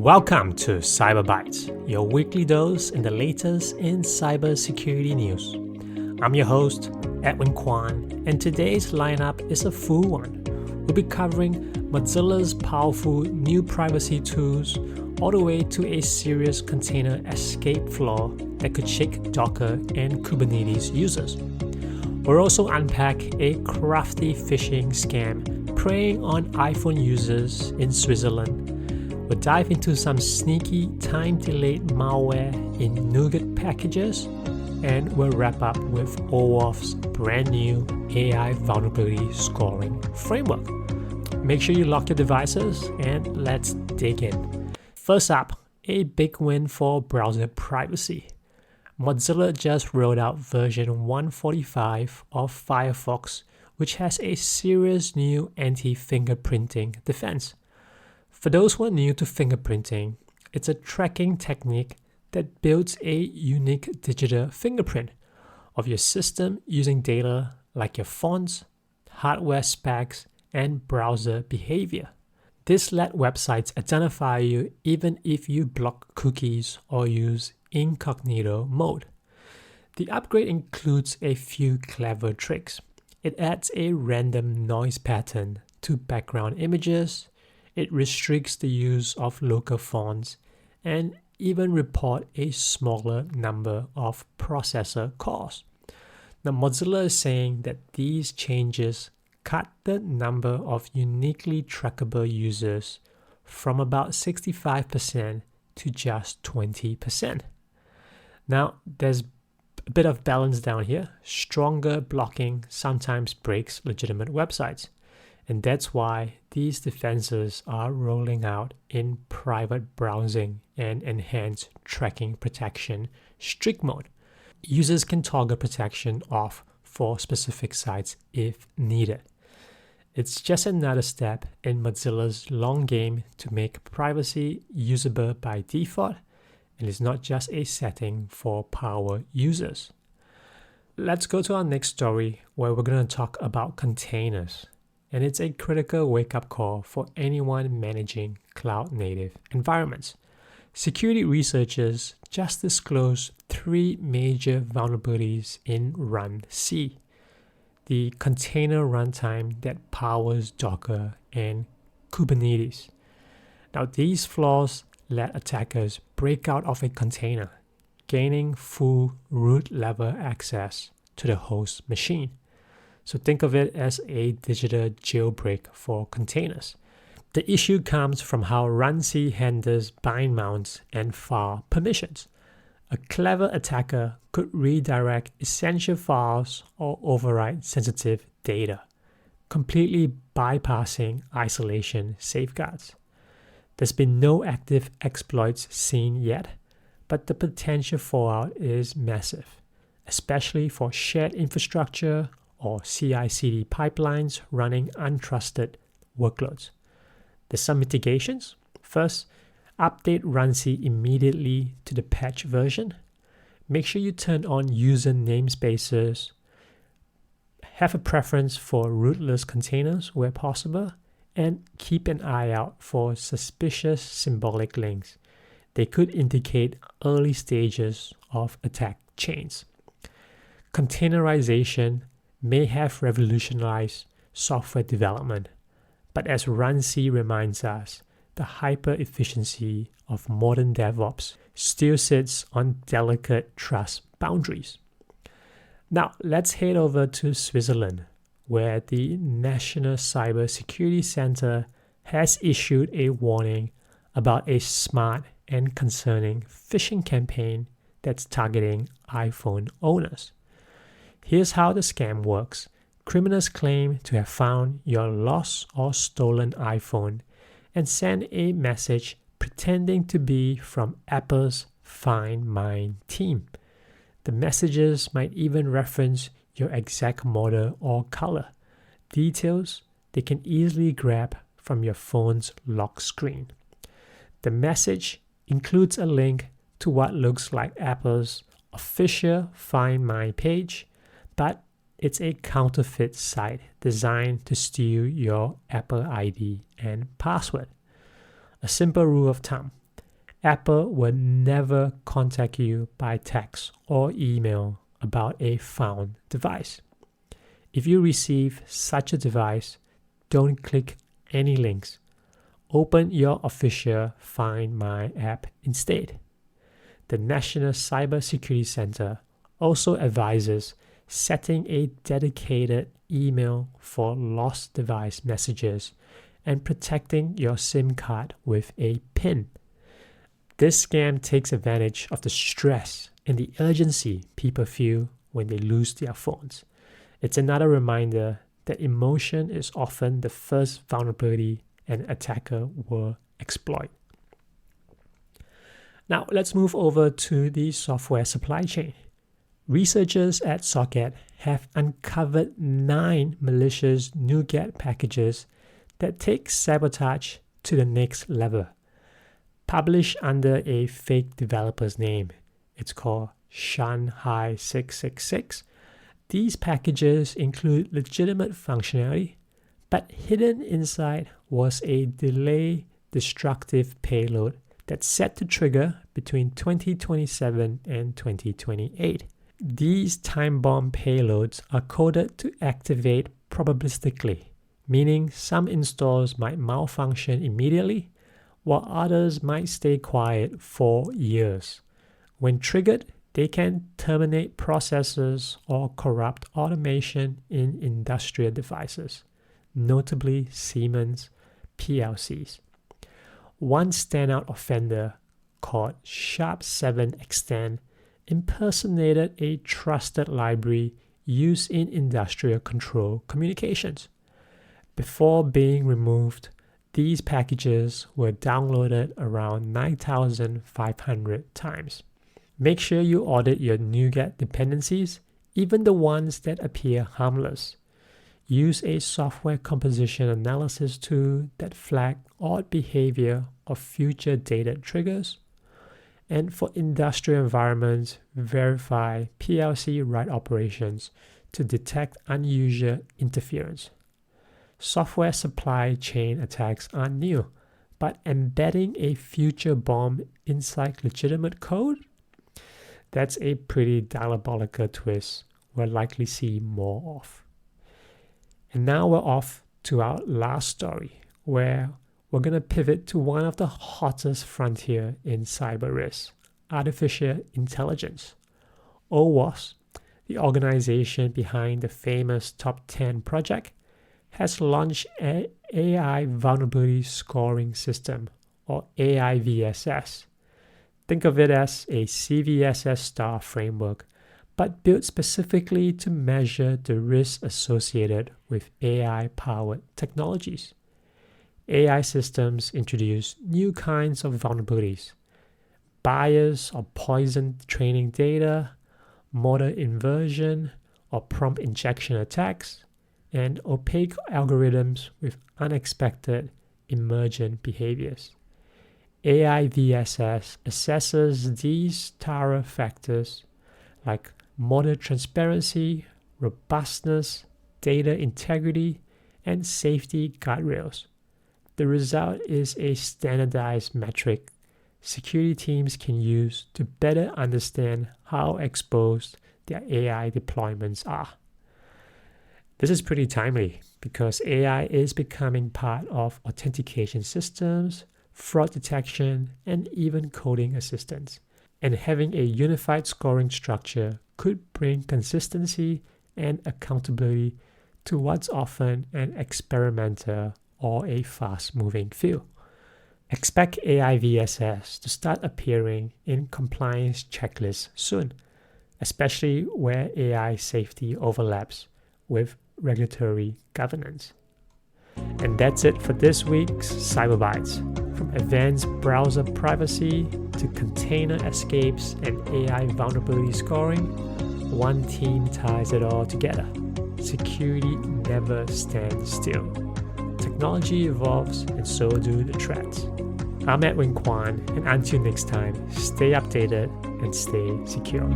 Welcome to Cyber Bytes, your weekly dose in the latest in cybersecurity news. I'm your host, Edwin Kwan, and today's lineup is a full one. We'll be covering Mozilla's powerful new privacy tools all the way to a serious container escape flaw that could shake Docker and Kubernetes users. We'll also unpack a crafty phishing scam preying on iPhone users in Switzerland. We'll dive into some sneaky time-delayed malware in Nougat packages, and we'll wrap up with OAuth's brand new AI vulnerability scoring framework. Make sure you lock your devices and let's dig in. First up, a big win for browser privacy. Mozilla just rolled out version 145 of Firefox, which has a serious new anti-fingerprinting defense. For those who are new to fingerprinting, it's a tracking technique that builds a unique digital fingerprint of your system using data like your fonts, hardware specs, and browser behavior. This let websites identify you even if you block cookies or use incognito mode. The upgrade includes a few clever tricks. It adds a random noise pattern to background images. It restricts the use of local fonts and even report a smaller number of processor calls. Now, Mozilla is saying that these changes cut the number of uniquely trackable users from about 65% to just 20%. Now, there's a bit of balance down here. Stronger blocking sometimes breaks legitimate websites. And that's why these defenses are rolling out in private browsing and enhanced tracking protection strict mode. Users can toggle protection off for specific sites if needed. It's just another step in Mozilla's long game to make privacy usable by default, and it's not just a setting for power users. Let's go to our next story where we're going to talk about containers. And it's a critical wake-up call for anyone managing cloud-native environments. Security researchers just disclosed 3 major vulnerabilities in RunC, the container runtime that powers Docker and Kubernetes. Now, these flaws let attackers break out of a container, gaining full root-level access to the host machine. So think of it as a digital jailbreak for containers. The issue comes from how RunC handles bind mounts and file permissions. A clever attacker could redirect essential files or override sensitive data, completely bypassing isolation safeguards. There's been no active exploits seen yet, but the potential fallout is massive, especially for shared infrastructure or CI/CD pipelines running untrusted workloads. There's some mitigations. First, update RunC immediately to the patch version. Make sure you turn on user namespaces. Have a preference for rootless containers where possible, and keep an eye out for suspicious symbolic links. They could indicate early stages of attack chains. Containerization may have revolutionized software development, but as RunC reminds us, the hyper-efficiency of modern DevOps still sits on delicate trust boundaries. Now, let's head over to Switzerland, where the National Cybersecurity Center has issued a warning about a smart and concerning phishing campaign that's targeting iPhone owners. Here's how the scam works. Criminals claim to have found your lost or stolen iPhone and send a message pretending to be from Apple's Find My team. The messages might even reference your exact model or color, details they can easily grab from your phone's lock screen. The message includes a link to what looks like Apple's official Find My page, but it's a counterfeit site designed to steal your Apple ID and password. A simple rule of thumb: Apple will never contact you by text or email about a found device. If you receive such a device, don't click any links. Open your official Find My app instead. The National Cybersecurity Center also advises setting a dedicated email for lost device messages and protecting your SIM card with a PIN. This scam takes advantage of the stress and the urgency people feel when they lose their phones. It's another reminder that emotion is often the first vulnerability an attacker will exploit. Now let's move over to the software supply chain. Researchers at Socket have uncovered 9 malicious NuGet packages that take sabotage to the next level. Published under a fake developer's name, it's called Shanghai 666. These packages include legitimate functionality, but hidden inside was a delay destructive payload that's set to trigger between 2027 and 2028. These time bomb payloads are coded to activate probabilistically, meaning some installs might malfunction immediately, while others might stay quiet for years. When triggered, they can terminate processes or corrupt automation in industrial devices, notably Siemens PLCs. One standout offender, called Sharp7Extend, impersonated a trusted library used in industrial control communications. Before being removed, these packages were downloaded around 9,500 times. Make sure you audit your NuGet dependencies, even the ones that appear harmless. Use a software composition analysis tool that flags odd behavior of future data triggers. And for industrial environments, verify PLC write operations to detect unusual interference. Software supply chain attacks aren't new, but embedding a future bomb inside legitimate code? That's a pretty diabolical twist we'll likely see more of. And now we're off to our last story, where we're going to pivot to one of the hottest frontier in cyber risk, artificial intelligence. OWASP, the organization behind the famous Top 10 project, has launched an AI Vulnerability Scoring System, or AIVSS. Think of it as a CVSS star framework, but built specifically to measure the risks associated with AI-powered technologies. AI systems introduce new kinds of vulnerabilities: bias or poison training data, model inversion or prompt injection attacks, and opaque algorithms with unexpected emergent behaviors. AIVSS assesses these thorough factors like model transparency, robustness, data integrity, and safety guardrails. The result is a standardized metric security teams can use to better understand how exposed their AI deployments are. This is pretty timely because AI is becoming part of authentication systems, fraud detection, and even coding assistance. And having a unified scoring structure could bring consistency and accountability to what's often an experimental or a fast-moving field. Expect AIVSS to start appearing in compliance checklists soon, especially where AI safety overlaps with regulatory governance. And that's it for this week's Cyber Bytes. From advanced browser privacy to container escapes and AI vulnerability scoring, one team ties it all together. Security never stands still. Technology evolves, and so do the threats. I'm Edwin Kwan, and until next time, stay updated and stay secure.